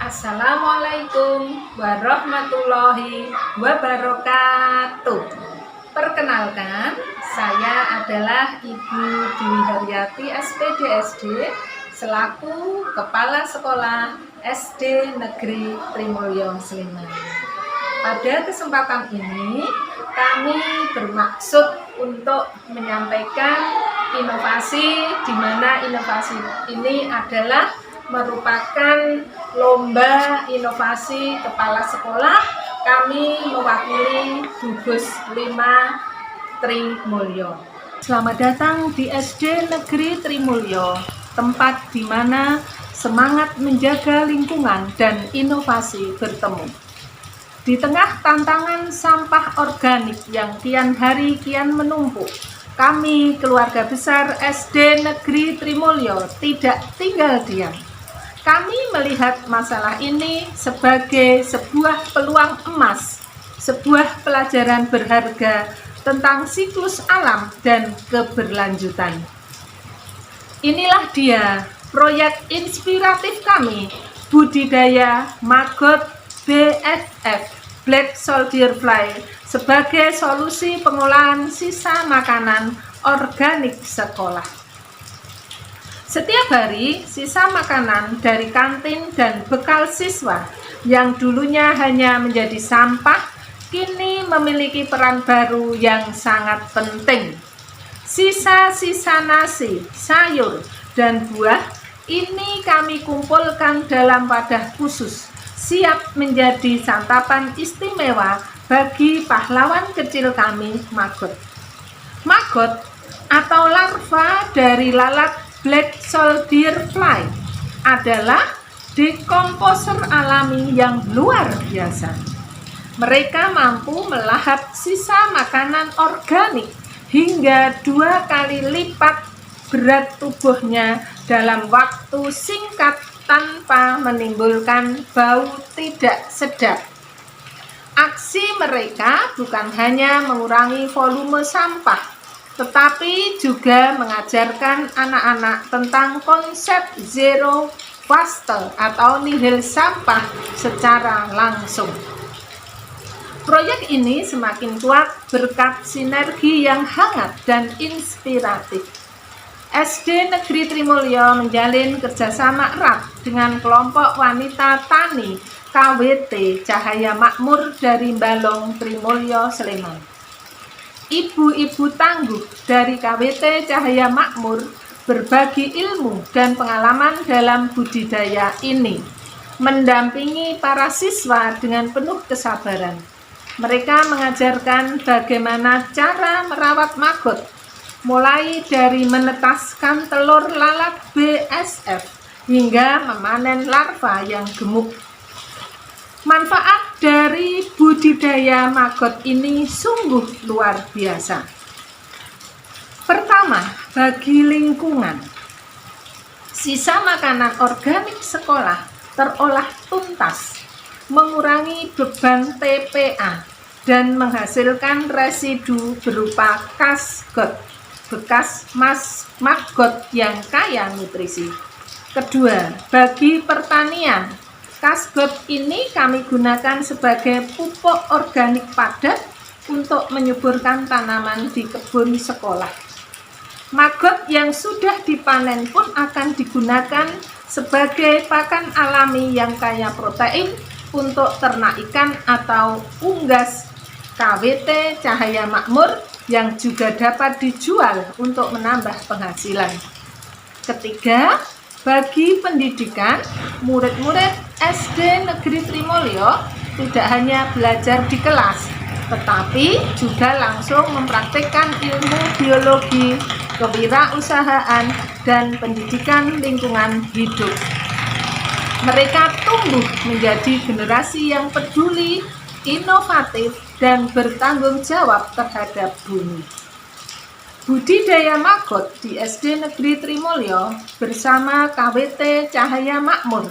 Assalamualaikum warahmatullahi wabarakatuh. Perkenalkan, saya adalah Ibu Dwi Haryati SPD SD selaku Kepala Sekolah SD Negeri Trimulyo Sleman. Pada kesempatan ini, kami bermaksud untuk menyampaikan inovasi, di mana inovasi ini adalah merupakan lomba inovasi kepala sekolah. Kami mewakili gugus 5 Trimulyo. Selamat datang di SD Negeri Trimulyo, tempat di mana semangat menjaga lingkungan dan inovasi bertemu. Di tengah tantangan sampah organik yang kian hari kian menumpuk, kami keluarga besar SD Negeri Trimulyo tidak tinggal diam. Kami melihat masalah ini sebagai sebuah peluang emas, sebuah pelajaran berharga tentang siklus alam dan keberlanjutan. Inilah dia proyek inspiratif kami, budidaya maggot BSF Black Soldier Fly sebagai solusi pengolahan sisa makanan organik sekolah. Setiap hari, sisa makanan dari kantin dan bekal siswa yang dulunya hanya menjadi sampah, kini memiliki peran baru yang sangat penting. Sisa-sisa nasi, sayur, dan buah ini kami kumpulkan dalam wadah khusus, siap menjadi santapan istimewa bagi pahlawan kecil kami, maggot. Maggot atau larva dari lalat Black Soldier Fly adalah dekomposer alami yang luar biasa. Mereka mampu melahap sisa makanan organik hingga 2 kali lipat berat tubuhnya dalam waktu singkat tanpa menimbulkan bau tidak sedap. Aksi mereka bukan hanya mengurangi volume sampah, tetapi juga mengajarkan anak-anak tentang konsep zero waste atau nihil sampah secara langsung. Proyek ini semakin kuat berkat sinergi yang hangat dan inspiratif. SD Negeri Trimulyo menjalin kerjasama erat dengan kelompok wanita tani KWT Cahaya Makmur dari Balong Trimulyo Sleman. Ibu-ibu tangguh dari KWT Cahaya Makmur berbagi ilmu dan pengalaman dalam budidaya ini, mendampingi para siswa dengan penuh kesabaran. Mereka mengajarkan bagaimana cara merawat maggot, mulai dari menetaskan telur lalat BSF hingga memanen larva yang gemuk. Manfaat dari budidaya maggot ini sungguh luar biasa. Pertama, bagi lingkungan. Sisa makanan organik sekolah terolah tuntas, mengurangi beban TPA, dan menghasilkan residu berupa kasgot, bekas maggot yang kaya nutrisi. Kedua, bagi pertanian. Kasgot ini kami gunakan sebagai pupuk organik padat untuk menyuburkan tanaman di kebun sekolah. Maggot yang sudah dipanen pun akan digunakan sebagai pakan alami yang kaya protein untuk ternak ikan atau unggas KWT Cahaya Makmur yang juga dapat dijual untuk menambah penghasilan. Ketiga, bagi pendidikan, murid-murid SD Negeri Trimulyo tidak hanya belajar di kelas, tetapi juga langsung mempraktikkan ilmu biologi, kewirausahaan, dan pendidikan lingkungan hidup. Mereka tumbuh menjadi generasi yang peduli, inovatif, dan bertanggung jawab terhadap bumi. Budidaya maggot di SD Negeri Trimulyo bersama KWT Cahaya Makmur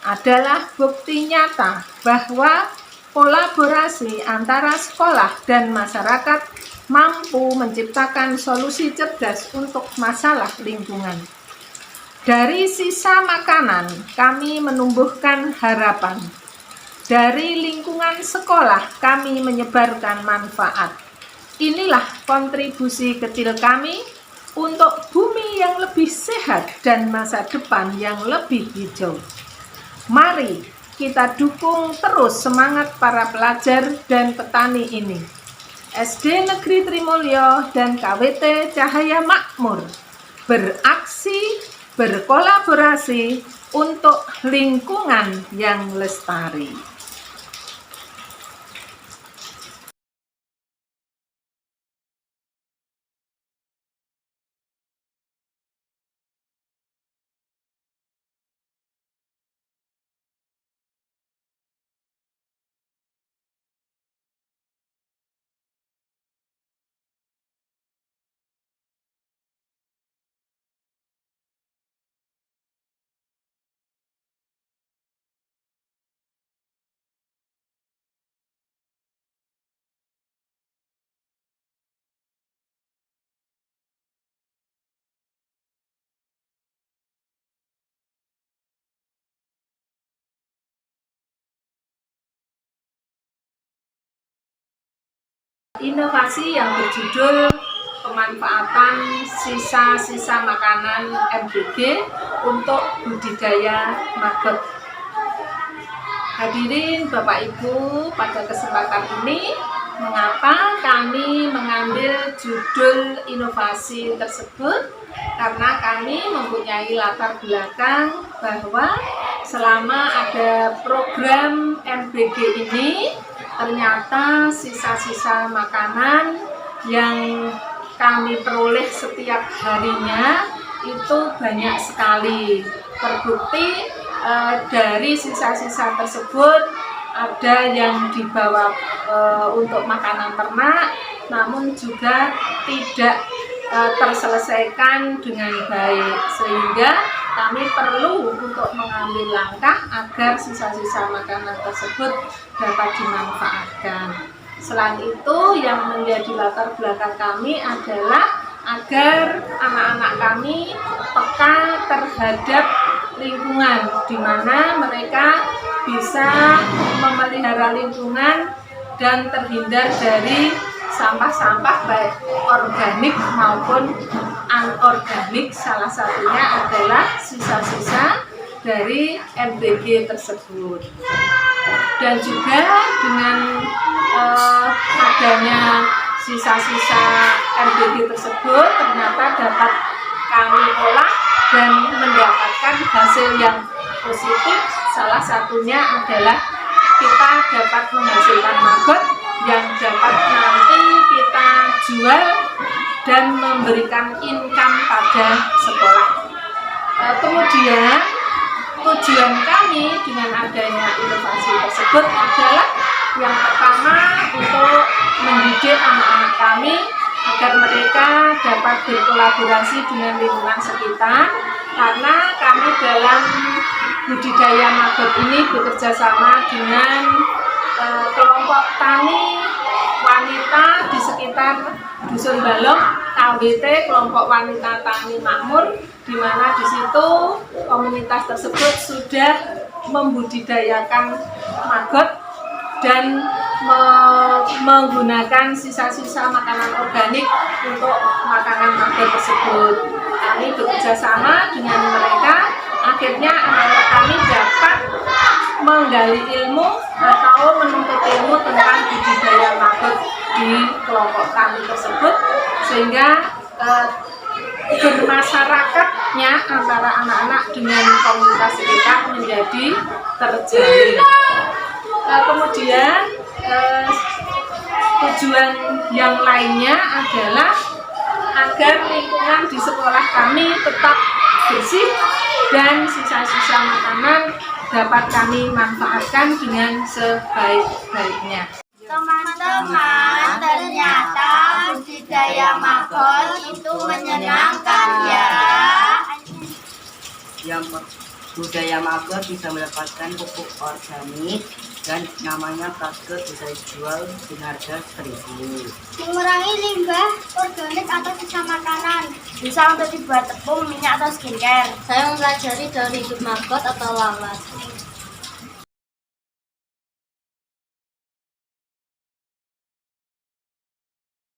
adalah bukti nyata bahwa kolaborasi antara sekolah dan masyarakat mampu menciptakan solusi cerdas untuk masalah lingkungan. Dari sisa makanan, kami menumbuhkan harapan. Dari lingkungan sekolah, kami menyebarkan manfaat. Inilah kontribusi kecil kami untuk bumi yang lebih sehat dan masa depan yang lebih hijau. Mari kita dukung terus semangat para pelajar dan petani ini. SD Negeri Trimulyo dan KWT Cahaya Makmur beraksi, berkolaborasi untuk lingkungan yang lestari. Inovasi yang berjudul pemanfaatan sisa-sisa makanan MBG untuk budidaya maggot. Hadirin Bapak Ibu, pada kesempatan ini mengapa kami mengambil judul inovasi tersebut? Karena kami mempunyai latar belakang bahwa selama ada program MBG ini, ternyata sisa-sisa makanan yang kami peroleh setiap harinya itu banyak sekali. Terbukti dari sisa-sisa tersebut ada yang dibawa untuk makanan ternak, namun juga tidak terselesaikan dengan baik, sehingga kami perlu untuk mengambil langkah agar sisa-sisa makanan tersebut dapat dimanfaatkan. Selain itu, yang menjadi latar belakang kami adalah agar anak-anak kami peka terhadap lingkungan, di mana mereka bisa memelihara lingkungan dan terhindar dari sampah-sampah baik organik maupun anorganik. Salah satunya adalah sisa-sisa dari MBG tersebut. Dan juga dengan adanya sisa-sisa MBG tersebut ternyata dapat kami olah dan mendapatkan hasil yang positif. Salah satunya adalah kita dapat menghasilkan maggot yang dapat nanti kita jual dan memberikan income pada sekolah. Kemudian tujuan kami dengan adanya inovasi tersebut adalah yang pertama untuk mendidik anak-anak kami agar mereka dapat berkolaborasi dengan lingkungan sekitar, karena kami dalam budidaya maggot ini bekerja sama dengan kelompok tani wanita di sekitar Dusun Balong, KWT kelompok wanita tani makmur, di mana di situ komunitas tersebut sudah membudidayakan maggot dan menggunakan sisa-sisa makanan organik untuk makanan maggot tersebut. Kami bekerja sama dengan mereka, akhirnya anak-anak kami dapat menggali ilmu atau menuntut ilmu tentang budidaya maggot di kelompok tani tersebut, sehingga bermasyarakatnya antara anak-anak dengan komunitas sekitar menjadi terjalin. Kemudian tujuan yang lainnya adalah agar lingkungan di sekolah kami tetap bersih dan sisa-sisa makanan dapat kami manfaatkan dengan sebaik-baiknya. Teman-teman, ternyata budidaya maggot itu menyenangkan ya. Yang budidaya maggot bisa mendapatkan pupuk organik dan namanya kasket bisa dijual dengan harga 1.000. Mengurangi limbah organik atau sisa makanan. Bisa untuk dibuat tepung, minyak, atau skincare. Saya mempelajari dari hidup maggot atau lalat.